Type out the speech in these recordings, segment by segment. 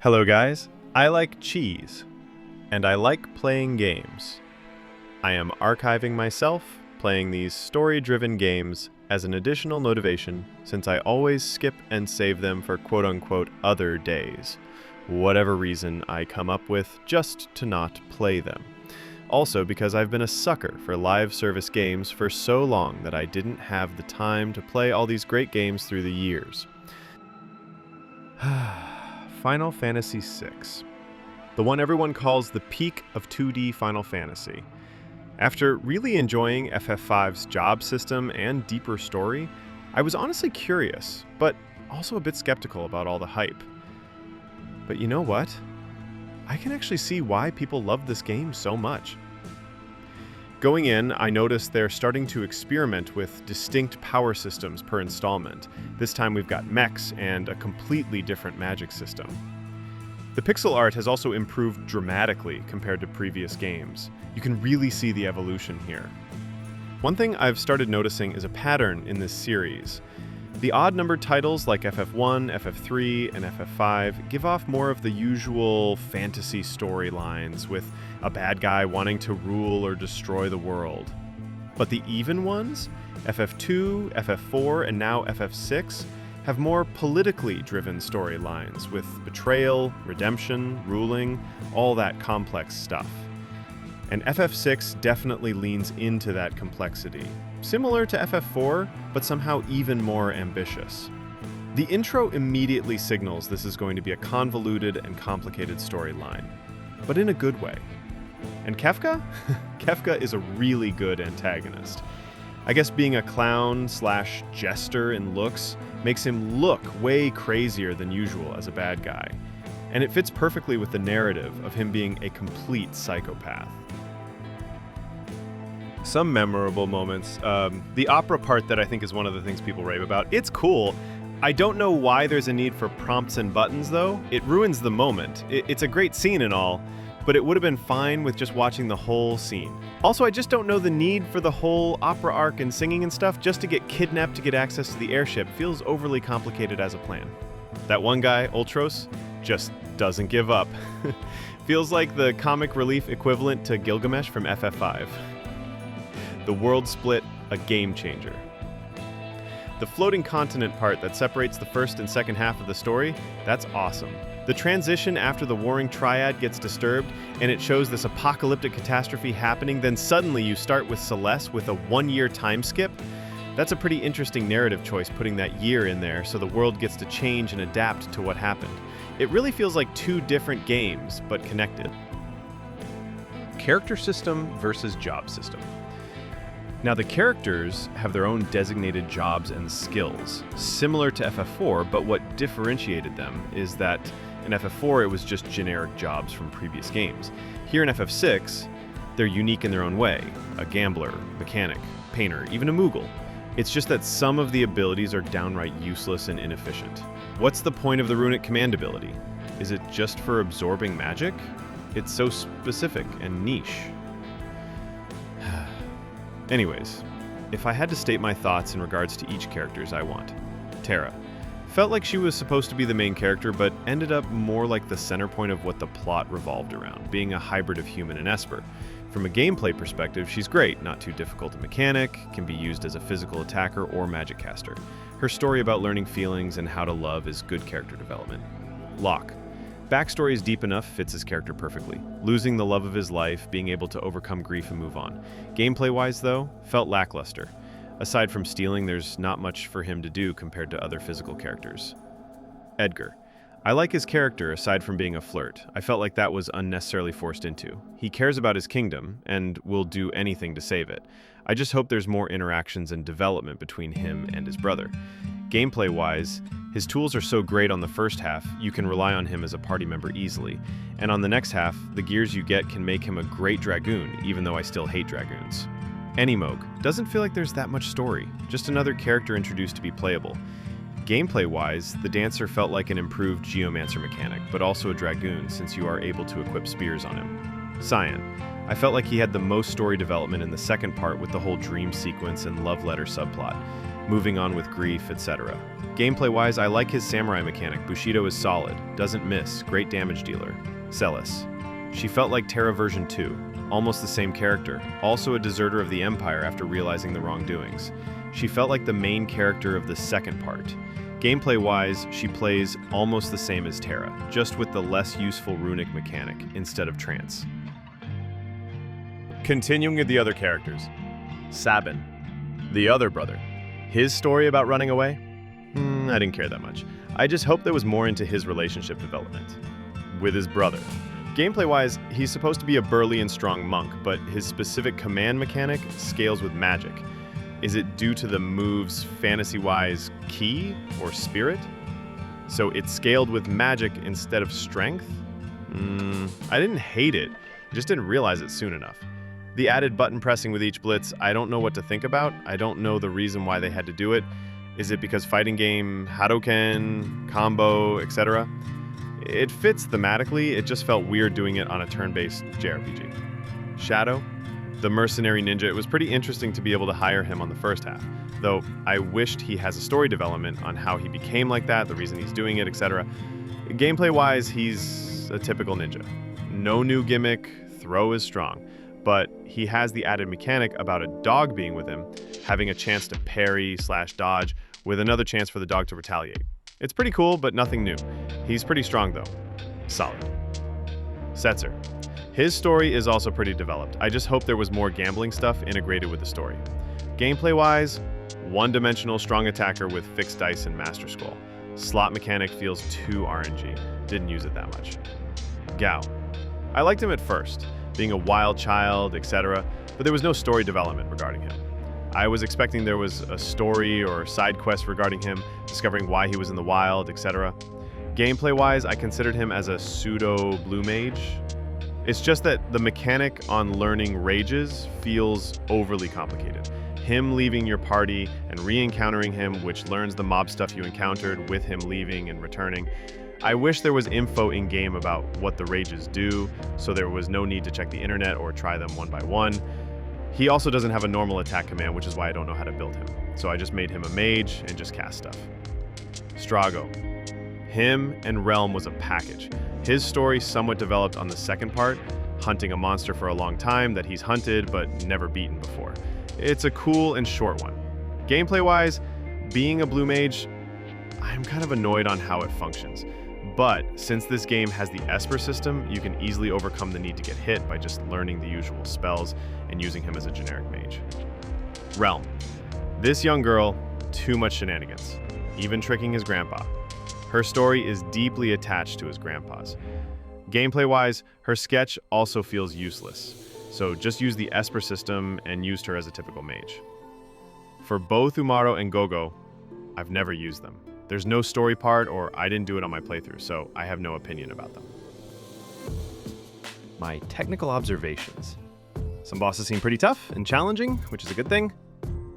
Hello guys, I like cheese, and I like playing games. I am archiving myself, playing these story-driven games as an additional motivation since I always skip and save them for quote-unquote other days, whatever reason I come up with just to not play them. Also because I've been a sucker for live service games for so long that I didn't have the time to play all these great games through the years. Final Fantasy VI. The one everyone calls the peak of 2D Final Fantasy. After really enjoying FF5's job system and deeper story, I was honestly curious, but also a bit skeptical about all the hype. But you know what? I can actually see why people love this game so much. Going in, I noticed they're starting to experiment with distinct power systems per installment. This time we've got mechs and a completely different magic system. The pixel art has also improved dramatically compared to previous games. You can really see the evolution here. One thing I've started noticing is a pattern in this series. The odd-numbered titles like FF1, FF3, and FF5 give off more of the usual fantasy storylines, with a bad guy wanting to rule or destroy the world. But the even ones, FF2, FF4, and now FF6, have more politically driven storylines with betrayal, redemption, ruling, all that complex stuff. And FF6 definitely leans into that complexity. Similar to FF4, but somehow even more ambitious. The intro immediately signals this is going to be a convoluted and complicated storyline, but in a good way. And Kefka? Kefka is a really good antagonist. I guess being a clown/jester in looks makes him look way crazier than usual as a bad guy. And it fits perfectly with the narrative of him being a complete psychopath. Some memorable moments. The opera part that I think is one of the things people rave about. It's cool. I don't know why there's a need for prompts and buttons, though. It ruins the moment. It's a great scene and all, but it would have been fine with just watching the whole scene. Also, I just don't know the need for the whole opera arc and singing and stuff just to get kidnapped to get access to the airship. Feels overly complicated as a plan. That one guy, Ultros, just doesn't give up. Feels like the comic relief equivalent to Gilgamesh from FF5. The world split, a game changer. The floating continent part that separates the first and second half of the story, that's awesome. The transition after the warring triad gets disturbed and it shows this apocalyptic catastrophe happening, then suddenly you start with Celeste with a 1-year time skip. That's a pretty interesting narrative choice, putting that year in there so the world gets to change and adapt to what happened. It really feels like two different games, but connected. Character system versus job system. Now, the characters have their own designated jobs and skills, similar to FF4, but what differentiated them is that in FF4 it was just generic jobs from previous games. Here in FF6, they're unique in their own way. A gambler, mechanic, painter, even a Moogle. It's just that some of the abilities are downright useless and inefficient. What's the point of the Runic command ability? Is it just for absorbing magic? It's so specific and niche. Anyways, if I had to state my thoughts in regards to each characters I want. Terra. Felt like she was supposed to be the main character, but ended up more like the center point of what the plot revolved around, being a hybrid of human and Esper. From a gameplay perspective, she's great, not too difficult to mechanic, can be used as a physical attacker or magic caster. Her story about learning feelings and how to love is good character development. Locke. Backstory is deep enough, fits his character perfectly. Losing the love of his life, being able to overcome grief and move on. Gameplay-wise, though, felt lackluster. Aside from stealing, there's not much for him to do compared to other physical characters. Edgar. I like his character aside from being a flirt. I felt like that was unnecessarily forced into. He cares about his kingdom, and will do anything to save it. I just hope there's more interactions and development between him and his brother. Gameplay-wise, his tools are so great on the first half, you can rely on him as a party member easily. And on the next half, the gears you get can make him a great Dragoon, even though I still hate Dragoons. Animogue. Doesn't feel like there's that much story, just another character introduced to be playable. Gameplay-wise, the Dancer felt like an improved Geomancer mechanic, but also a Dragoon since you are able to equip spears on him. Cyan. I felt like he had the most story development in the second part with the whole dream sequence and love letter subplot. moving on with grief, etc. Gameplay-wise, I like his samurai mechanic. Bushido is solid, doesn't miss, great damage dealer. Celis. She felt like Terra version 2, almost the same character, also a deserter of the Empire after realizing the wrongdoings. She felt like the main character of the second part. Gameplay-wise, she plays almost the same as Terra, just with the less useful runic mechanic instead of trance. Continuing with the other characters. Sabin, the other brother. His story about running away? I didn't care that much. I just hoped there was more into his relationship development with his brother. Gameplay-wise, he's supposed to be a burly and strong monk, but his specific command mechanic scales with magic. Is it due to the move's fantasy-wise ki or spirit? So it's scaled with magic instead of strength? I didn't hate it, I just didn't realize it soon enough. The added button pressing with each blitz, I don't know what to think about. I don't know the reason why they had to do it. Is it because fighting game, Hadoken, combo, etc.? It fits thematically, it just felt weird doing it on a turn-based JRPG. Shadow, the mercenary ninja, it was pretty interesting to be able to hire him on the first half, though I wished he has a story development on how he became like that, the reason he's doing it, etc. Gameplay-wise, he's a typical ninja. No new gimmick, throw is strong, but he has the added mechanic about a dog being with him, having a chance to parry/dodge, with another chance for the dog to retaliate. It's pretty cool, but nothing new. He's pretty strong though. Solid. Setzer. His story is also pretty developed. I just hope there was more gambling stuff integrated with the story. Gameplay-wise, one-dimensional strong attacker with fixed dice and Master Scroll. Slot mechanic feels too RNG. Didn't use it that much. Gao. I liked him at first, being a wild child, etc., but there was no story development regarding him. I was expecting there was a story or side quest regarding him, discovering why he was in the wild, etc. Gameplay-wise, I considered him as a pseudo blue mage. It's just that the mechanic on learning rages feels overly complicated. Him leaving your party and re-encountering him, which learns the mob stuff you encountered with him leaving and returning. I wish there was info in-game about what the rages do, so there was no need to check the internet or try them one by one. He also doesn't have a normal attack command, which is why I don't know how to build him. So I just made him a mage and just cast stuff. Strago. Him and Realm was a package. His story somewhat developed on the second part, hunting a monster for a long time that he's hunted but never beaten before. It's a cool and short one. Gameplay-wise, being a blue mage, I'm kind of annoyed on how it functions. But since this game has the Esper system, you can easily overcome the need to get hit by just learning the usual spells and using him as a generic mage. Realm. This young girl, too much shenanigans, even tricking his grandpa. Her story is deeply attached to his grandpa's. Gameplay-wise, her sketch also feels useless, so just use the Esper system and used her as a typical mage. For both Umaro and Gogo, I've never used them. There's no story part, or I didn't do it on my playthrough, so I have no opinion about them. My technical observations. Some bosses seem pretty tough and challenging, which is a good thing.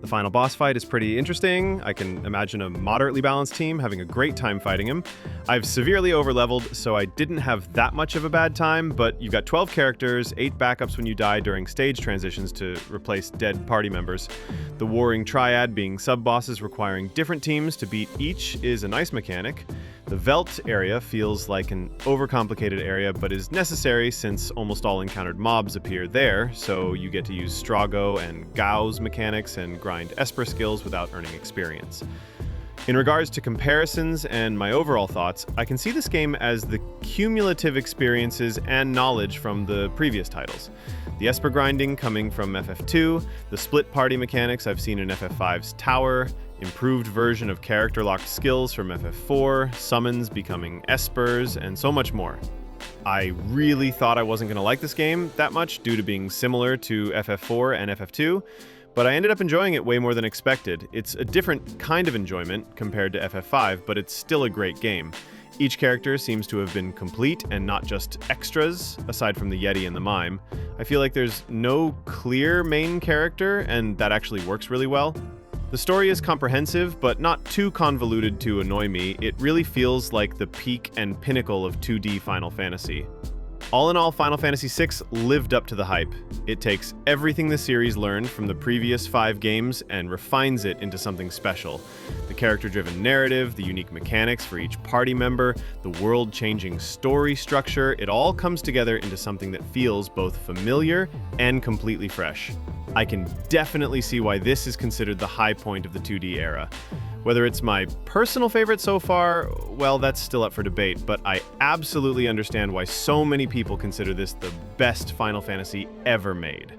The final boss fight is pretty interesting. I can imagine a moderately balanced team having a great time fighting him. I've severely overleveled, so I didn't have that much of a bad time, but you've got 12 characters, 8 backups when you die during stage transitions to replace dead party members. The Warring Triad being sub-bosses requiring different teams to beat each is a nice mechanic. The Veld area feels like an overcomplicated area, but is necessary since almost all encountered mobs appear there, so you get to use Strago and Gao's mechanics and grind Esper skills without earning experience. In regards to comparisons and my overall thoughts, I can see this game as the cumulative experiences and knowledge from the previous titles. The Esper grinding coming from FF2, the split party mechanics I've seen in FF5's Tower, improved version of character-locked skills from FF4, summons becoming Espers, and so much more. I really thought I wasn't going to like this game that much due to being similar to FF4 and FF2, but I ended up enjoying it way more than expected. It's a different kind of enjoyment compared to FF5, but it's still a great game. Each character seems to have been complete and not just extras, aside from the Yeti and the Mime. I feel like there's no clear main character, and that actually works really well. The story is comprehensive, but not too convoluted to annoy me. It really feels like the peak and pinnacle of 2D Final Fantasy. All in all, Final Fantasy VI lived up to the hype. It takes everything the series learned from the previous 5 games and refines it into something special. The character-driven narrative, the unique mechanics for each party member, the world-changing story structure, it all comes together into something that feels both familiar and completely fresh. I can definitely see why this is considered the high point of the 2D era. Whether it's my personal favorite so far, well, that's still up for debate, but I absolutely understand why so many people consider this the best Final Fantasy ever made.